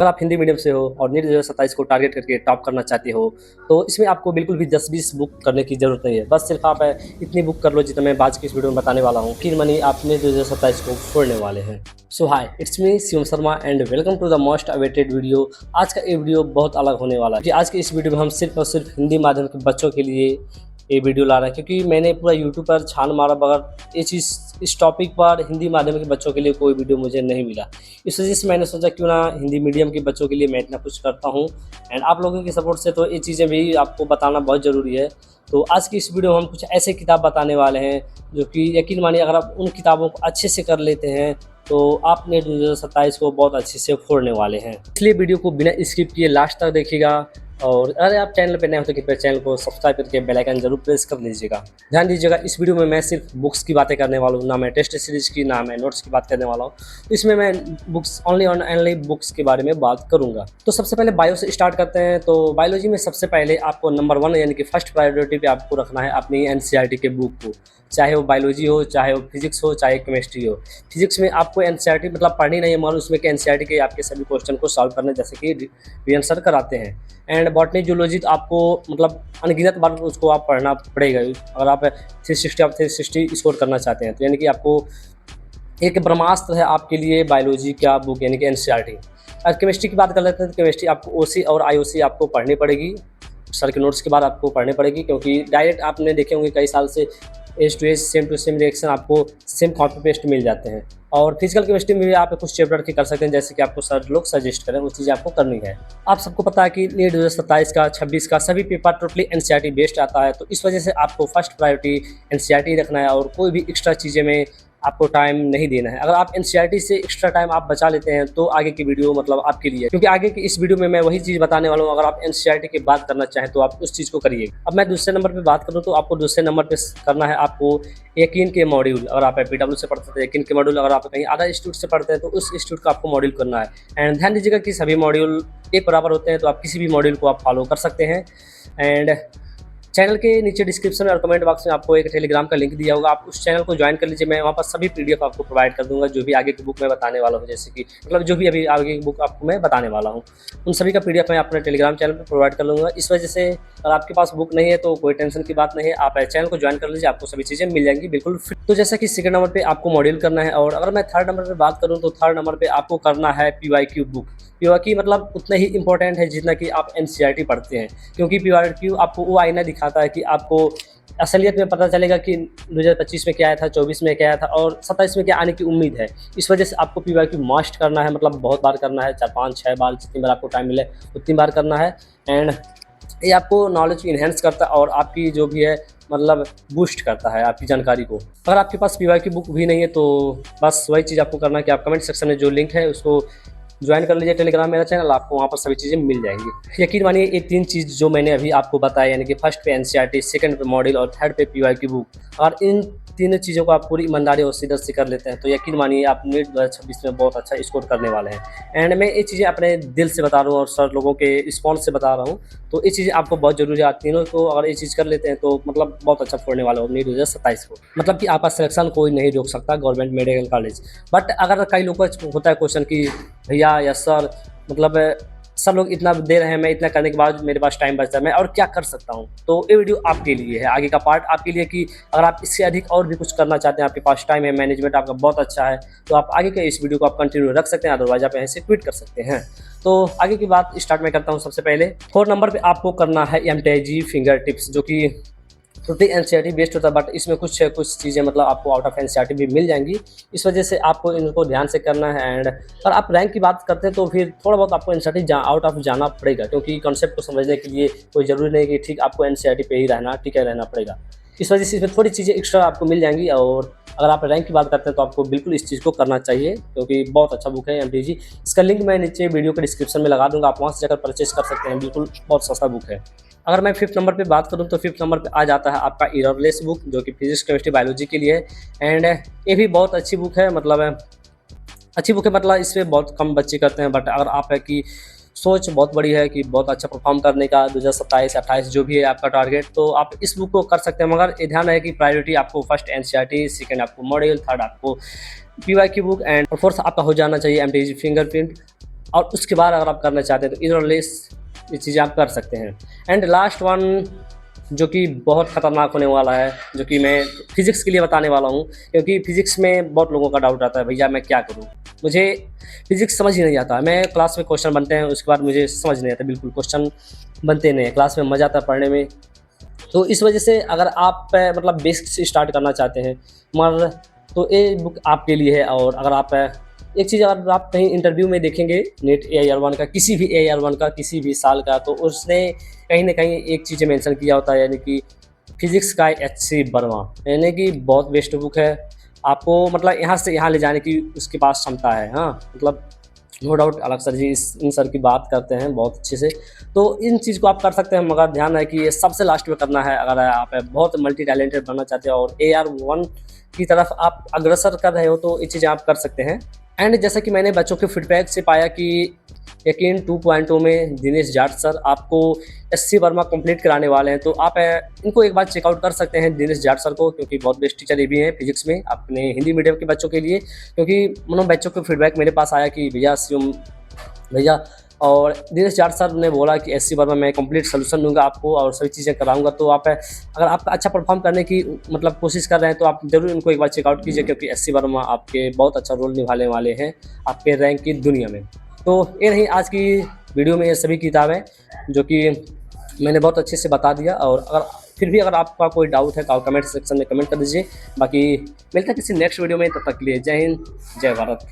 अगर आप हिंदी मीडियम से हो और नीट 2027 को टारगेट करके टॉप करना चाहते हो, तो इसमें आपको बिल्कुल भी 10-20 बुक करने की ज़रूरत नहीं है। बस सिर्फ आप इतनी बुक कर लो जितना मैं आज की इस वीडियो में बताने वाला हूँ। फिर मनी आप नीट 2027 को फोड़ने वाले हैं। So hi, it's me Shivam Sharma and welcome to the most awaited video. आज का ये वीडियो बहुत अलग होने वाला है। आज के इस वीडियो में हम सिर्फ और सिर्फ हिंदी माध्यम के बच्चों के लिए ये वीडियो ला रहे हैं, क्योंकि मैंने पूरा यूट्यूब पर छान मारा मगर ये चीज़ इस टॉपिक पर हिंदी माध्यम के बच्चों के लिए कोई वीडियो मुझे नहीं मिला। इस वजह से मैंने सोचा क्यों ना हिंदी मीडियम के बच्चों के लिए मैं इतना कुछ करता हूँ, एंड आप लोगों के सपोर्ट से तो ये चीज़ें भी आपको बताना बहुत ज़रूरी है। तो आज की इस वीडियो में हम कुछ ऐसे किताब बताने वाले हैं जो कि यकीन मानिए अगर आप उन किताबों को अच्छे से कर लेते हैं तो आप नीट 2027 को बहुत अच्छे से फोड़ने वाले हैं। इसलिए वीडियो को बिना स्किप किए लास्ट तक देखिएगा, और अगर आप चैनल पर नए हो तो कृपया चैनल को सब्सक्राइब करके बेल आइकन जरूर प्रेस कर लीजिएगा। ध्यान दीजिएगा, इस वीडियो में मैं सिर्फ बुक्स की बातें करने वाला हूँ, ना मैं टेस्ट सीरीज की, ना मैं नोट्स की बात करने वाला हूँ। तो इसमें मैं बुक्स ओनली बुक्स के बारे में बात करूँगा। तो सबसे पहले बायो से स्टार्ट करते हैं। तो बायोलॉजी में सबसे पहले आपको नंबर 1 यानी कि फर्स्ट प्रायोरिटी पे आपको रखना है अपनी एनसीईआरटी के बुक को, चाहे वो बायोलॉजी हो, चाहे वो फिजिक्स हो, चाहे केमिस्ट्री हो। फिजिक्स में आपको एनसीईआरटी मतलब पढ़नी नहीं है मगर उसमें के एनसीईआरटी के आपके सभी क्वेश्चन को सॉल्व करने जैसे कि वीएन सर कराते हैं। एंड बॉटनी जूलॉजी तो आपको मतलब अनगिनत बार उसको आप पढ़ना पड़ेगा। अगर आप 360 स्कोर करना चाहते हैं तो यानी कि आपको एक ब्रह्मास्त्र है आपके लिए बायोलॉजी का बुक यानी कि एनसीईआरटी। अगर केमिस्ट्री की बात कर लेते हैं तो केमिस्ट्री आपको ओसी और आईओसी आपको पढ़नी पड़ेगी, सर के नोट्स के बाद आपको पढ़नी पड़ेगी, क्योंकि डायरेक्ट आपने देखे होंगे कई साल से age to age same to same reaction आपको सेम कॉपी पेस्ट मिल जाते हैं। और फिजिकल केमिस्ट्री में भी आप कुछ चैप्टर की कर सकते हैं जैसे कि आपको सर लोग सजेस्ट करें वो चीज़ आपको करनी है। आप सबको पता है कि नीट 2027 का 26 का सभी पेपर टोटली एनसीईआरटी बेस्ड आता है, तो इस वजह से आपको फर्स्ट प्रायोरिटी एनसीईआरटी रखना है और कोई भी एक्स्ट्रा चीज़ें में आपको टाइम नहीं देना है। अगर आप एनसीईआरटी से एक्स्ट्रा टाइम आप बचा लेते हैं तो आगे की वीडियो मतलब आपके लिए, क्योंकि आगे की इस वीडियो में मैं वही चीज़ बताने वाला हूँ। अगर आप एनसीईआरटी की बात करना चाहें तो आप उस चीज़ को करिए। अब मैं दूसरे नंबर पे बात करूँ तो आपको दूसरे नंबर पे करना है आपको यकीन के मॉड्यूल। अगर आप पीडब्ल्यू से पढ़ते हैं तो यकीन के मॉड्यूल, अगर आप कहीं अदर इंस्टीट्यूट से पढ़ते हैं तो उस इंस्टीट्यूट का आपको मॉड्यूल करना है। एंड ध्यान दीजिएगा कि सभी मॉड्यूल एक बराबर होते हैं, तो आप किसी भी मॉड्यूल को आप फॉलो कर सकते हैं। एंड चैनल के नीचे डिस्क्रिप्शन और कमेंट बॉक्स में आपको एक टेलीग्राम का लिंक दिया होगा, आप उस चैनल को ज्वाइन कर लीजिए। मैं वहाँ पर सभी पीडीएफ आपको प्रोवाइड कर दूंगा जो भी आगे की बुक मैं बताने वाला हूँ, जैसे कि मतलब जो भी अभी आगे की बुक आपको मैं बताने वाला हूँ उन सभी का पीडीएफ मैं अपने टेलीग्राम चैनल पर प्रोवाइड कर लूँगा। इस वजह से अगर आपके पास बुक नहीं है तो कोई टेंशन की बात नहीं है, आप चैनल को ज्वाइन कर लीजिए, आपको सभी चीज़ें मिल जाएंगी बिल्कुल फ्री। तो जैसा कि सेकंड नंबर पे आपको मॉड्यूल करना है, और अगर मैं थर्ड नंबर पे बात करूँ तो थर्ड नंबर पे आपको करना है पीवाईक्यू बुक। पीवाईक्यू मतलब उतना ही इंपॉर्टेंट है जितना कि आप एनसीईआरटी पढ़ते हैं, क्योंकि पीवाईक्यू आपको वो आईना दिखाता है कि आपको असलियत में पता चलेगा कि 2025 में क्या आया था, 24 में क्या आया था और 27 में क्या आने की उम्मीद है। इस वजह से आपको पीवाईक्यू मस्ट करना है, मतलब बहुत बार करना है, 4, 5, 6 बार, जितनी बार आपको टाइम मिले उतनी बार करना है। एंड ये आपको नॉलेज इन्हेंस करता है और आपकी जो भी है मतलब बूस्ट करता है आपकी जानकारी को। अगर आपके पास पीवाईक्यू बुक भी नहीं है तो बस वही चीज़ आपको करना है कि आप कमेंट सेक्शन में जो लिंक है उसको ज्वाइन कर लीजिए टेलीग्राम मेरा चैनल, आपको वहाँ पर सभी चीज़ें मिल जाएंगी। यकीन मानिए ये 3 चीज़ जो मैंने अभी आपको बताया यानी कि फर्स्ट पे एनसीईआरटी, सेकंड पे मॉड्यूल और थर्ड पे पीवाईक्यू बुक, और इन तीनों चीज़ों को आप पूरी ईमानदारी और सीधे से कर लेते हैं तो यकीन मानिए आप नीट 2026 में बहुत अच्छा स्कोर करने वाले हैं। एंड मैं ये चीज़ें अपने दिल से बता रहा हूँ और सर लोगों के रिस्पॉन्स से बता रहा हूँ, तो ये चीज़ें आपको बहुत ज़रूरी है। आप तीनों को अगर ये चीज़ कर लेते हैं तो मतलब बहुत अच्छा फोड़ने वाले हो नीट 2027 को, मतलब कि आपका सिलेक्शन कोई नहीं रोक सकता गवर्नमेंट मेडिकल कॉलेज। बट अगर कई लोगों का होता है क्वेश्चन कि भैया या सर मतलब सब लोग इतना दे रहे हैं, मैं इतना करने के बाद मेरे पास टाइम बचता है, मैं और क्या कर सकता हूँ, तो ये वीडियो आपके लिए है, आगे का पार्ट आपके लिए कि अगर आप इससे अधिक और भी कुछ करना चाहते हैं, आपके पास टाइम है, मैनेजमेंट आपका बहुत अच्छा है, तो आप आगे के इस वीडियो को आप कंटिन्यू रख सकते हैं, अदरवाइज आप यहाँ से क्विट कर सकते हैं। तो आगे की बात स्टार्ट मैं करता हूँ। सबसे पहले 4 नंबर पर आपको करना है एमटीआईजी फिंगर टिप्स, जो कि टोटली एनसीईआरटी बेस्ड होता है, बट इसमें कुछ चीज़ें मतलब आपको आउट ऑफ एनसीईआरटी भी मिल जाएंगी। इस वजह से आपको इनको ध्यान से करना है। एंड अगर आप रैंक की बात करते हैं तो फिर थोड़ा बहुत आपको एनसीईआरटी आउट ऑफ जाना पड़ेगा, क्योंकि कॉन्सेप्ट को समझने के लिए कोई ज़रूरी नहीं कि ठीक आपको एनसीईआरटी पे ही रहना टिके रहना पड़ेगा। इस वजह से इसमें थोड़ी चीज़ें एक्स्ट्रा आपको मिल जाएंगी। और अगर आप रैंक की बात करते हैं तो आपको बिल्कुल इस चीज़ को करना चाहिए, क्योंकि बहुत अच्छा बुक है एमटीजी। इसका लिंक मैं नीचे वीडियो के डिस्क्रिप्शन में लगा दूंगा, आप वहाँ से जाकर परचेस कर सकते हैं, बिल्कुल बहुत सस्ता बुक है। अगर मैं 5th नंबर पे बात करूँ तो 5th नंबर पे आ जाता है आपका एररलेस बुक, जो कि फिजिक्स केमिस्ट्री बायोलॉजी के लिए है। एंड ये भी बहुत अच्छी बुक है, मतलब अच्छी बुक है, मतलब इसमें बहुत कम बच्चे करते हैं, बट अगर आप है कि सोच बहुत बड़ी है कि बहुत अच्छा परफॉर्म करने का 2027-28 जो भी है आपका टारगेट, तो आप इस बुक को कर सकते हैं। मगर ये ध्यान है कि प्रायोरिटी आपको फर्स्ट एनसीईआरटी, सेकंड आपको मॉड्यूल, थर्ड आपको पीवाईक्यू बुक एंड फोर्थ आपका हो जाना चाहिए एमटीजी फिंगरप्रिंट। और उसके बाद अगर आप करना चाहते हैं तो इधरलेस ये चीज़ें आप कर सकते हैं। एंड लास्ट वन जो कि बहुत ख़तरनाक होने वाला है, जो कि मैं फिज़िक्स के लिए बताने वाला हूँ, क्योंकि फ़िज़िक्स में बहुत लोगों का डाउट आता है, भैया मैं क्या करूँ? मुझे फ़िज़िक्स समझ ही नहीं आता। मैं क्लास में क्वेश्चन बनते हैं, उसके बाद मुझे समझ नहीं आता, बिल्कुल क्वेश्चन बनते नहीं हैं, क्लास में मज़ा आता है पढ़ने में। तो इस वजह से अगर आप मतलब बेसिक से स्टार्ट करना चाहते हैं मगर तो ये बुक आपके लिए है। और अगर आप एक चीज़ अगर आप कहीं इंटरव्यू में देखेंगे नेट AIR1 का, किसी भी AIR1 का किसी भी साल का, तो उसने कहीं न कहीं एक चीज़ मेंशन किया होता है, यानी कि फिज़िक्स का HC वर्मा, यानी कि बहुत बेस्ट बुक है। आपको मतलब यहाँ से यहाँ ले जाने की उसके पास क्षमता है। हाँ, मतलब नो डाउट अलग सर जी इन सर की बात करते हैं बहुत अच्छे से। तो इन चीज़ को आप कर सकते हैं, मगर ध्यान है कि ये सबसे लास्ट में करना है अगर आप बहुत मल्टी टैलेंटेड बनना चाहते हो और AR1 की तरफ आप अग्रसर कर रहे हो, तो ये चीज़ें आप कर सकते हैं। एंड जैसा कि मैंने बच्चों के फीडबैक से पाया कि यकीन 2.0 में दिनेश जाट सर आपको SC वर्मा कंप्लीट कराने वाले हैं, तो आप इनको एक बार चेकआउट कर सकते हैं दिनेश जाट सर को, क्योंकि बहुत बेस्ट टीचर ये भी हैं फिजिक्स में अपने हिंदी मीडियम के बच्चों के लिए। क्योंकि उन बच्चों के फीडबैक मेरे पास आया कि भैया और दिनेश जाट सर ने बोला कि SC वर्मा मैं कंप्लीट सोल्यूशन दूंगा आपको और सभी चीज़ें कराऊंगा। तो आप अगर आप अच्छा परफॉर्म करने की मतलब कोशिश कर रहे हैं तो आप ज़रूर इनको एक बार चेकआउट कीजिए, क्योंकि SC वर्मा आपके बहुत अच्छा रोल निभाने वाले हैं आपके रैंक की दुनिया में। तो ये रही आज की वीडियो में ये सभी किताबें जो कि मैंने बहुत अच्छे से बता दिया। और अगर फिर भी अगर आपका कोई डाउट है तो आप कमेंट सेक्शन में कमेंट कर दीजिए। बाकी मिलता है किसी नेक्स्ट वीडियो में, तब तक के लिए जय हिंद, जय भारत।